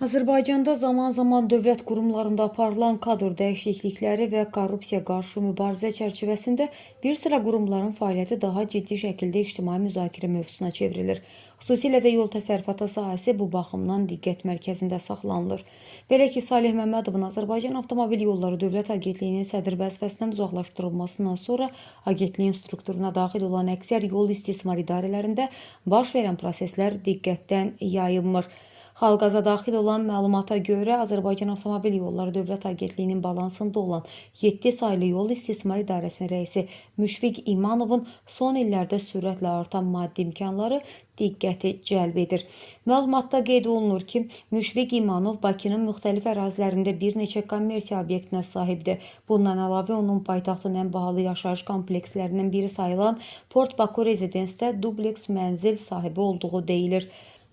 Azərbaycanda zaman-zaman dövlət qurumlarında aparılan kadr dəyişiklikləri və korrupsiya qarşı mübarizə çərçivəsində bir sıra qurumların fəaliyyəti daha ciddi şəkildə ictimai müzakirə mövzusuna çevrilir. Xüsusilə də yol təsərrüfatı sahəsi bu baxımdan diqqət mərkəzində saxlanılır. Belə ki, Salih Məmmədovun Azərbaycan Avtomobil Yolları Dövlət Agentliyinin sədr vəzifəsindən uzaqlaşdırılmasından sonra agentliyin strukturuna daxil olan əksər yol istismar idarələrində baş verən proseslər diqqətdən yayınmır. Xalqaza daxil olan məlumata görə Azərbaycan Avtomobil Yolları Dövlət Agentliyinin balansında olan 7 saylı yol istismar idarəsinin rəisi Müşfiq İmanovun son illərdə sürətlə artan maddi imkanları diqqəti cəlb edir. Məlumatda qeyd olunur ki, Müşfiq İmanov Bakının müxtəlif ərazilərində bir neçə kommersiya obyektinə sahibdir. Bundan əlavə onun paytaxtın ən bahalı yaşayış komplekslərindən biri sayılan Port Baku Rezidensidə dubleks mənzil sahibi olduğu deyilir.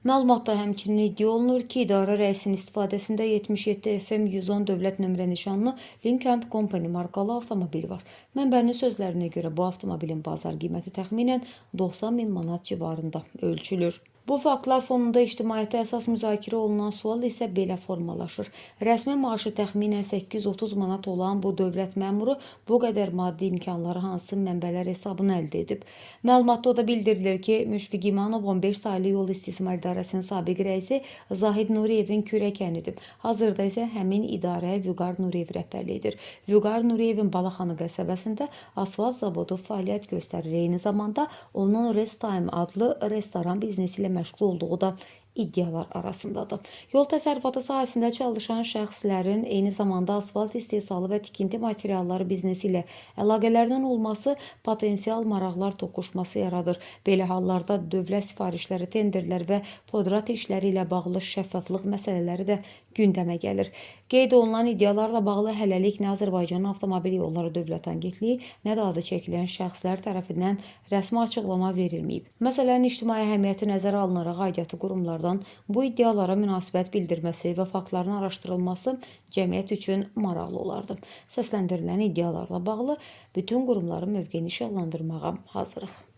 Məlumatda həmçinin iddia olunur ki, idarə rəisinin istifadəsində 77 FM 110 dövlət nömrə nişanlı Lincoln Company markalı avtomobil var. Mənbənin sözlərinə görə bu avtomobilin bazar qiyməti təxminən 90 min manat civarında ölçülür. Bu faktlar fonunda ictimaiyyətə əsas müzakirə olunan sual isə belə formalaşır. Rəsmi maaşı təxminən 830 manat olan bu dövlət məmuru bu qədər maddi imkanları hansı mənbələr hesabına əldə edib? Məlumatda o da bildirilir ki, Müşfiq İmanov 15 saylı yol istismar idarəsinin sabiq rəisi Zahid Nuriyevin kürəkənidir. Hazırda isə həmin idarəyə Vüqar Nuriyev rəhbərlik edir. Vüqar Nuriyevin Balaxanı qəsəbəsində asfalt zavodu fəaliyyət göstərir. Eyni zamanda onun Restime adlı restoran biznesi ilə məşğul olduğu da iddialar arasındadır. Yol təsərrüfatı sahəsində çalışan şəxslərin eyni zamanda asfalt istehsalı və tikinti materialları biznesi ilə əlaqələrinin olması potensial maraqlar toqquşması yaradır. Belə hallarda dövlət sifarişləri, tenderlər və podrat işləri ilə bağlı şəffaflıq məsələləri də gündəmə gəlir. Qeyd olunan iddialarla bağlı hələlik nə Azərbaycan Avtomobil Yolları Dövlət Agentliyi, nə də adı çəkilən şəxslər tərəfindən rəsmi açıqlama verilməyib. Məsələnin ictimai əhəmiyyəti nəzərə alınaraq aidiyyatı qurumlardan bu iddialara münasibət bildirməsi və faktların araşdırılması cəmiyyət üçün maraqlı olardı. Səsləndirilən iddialarla bağlı bütün qurumların mövqeyini işıqlandırmağa hazırıq.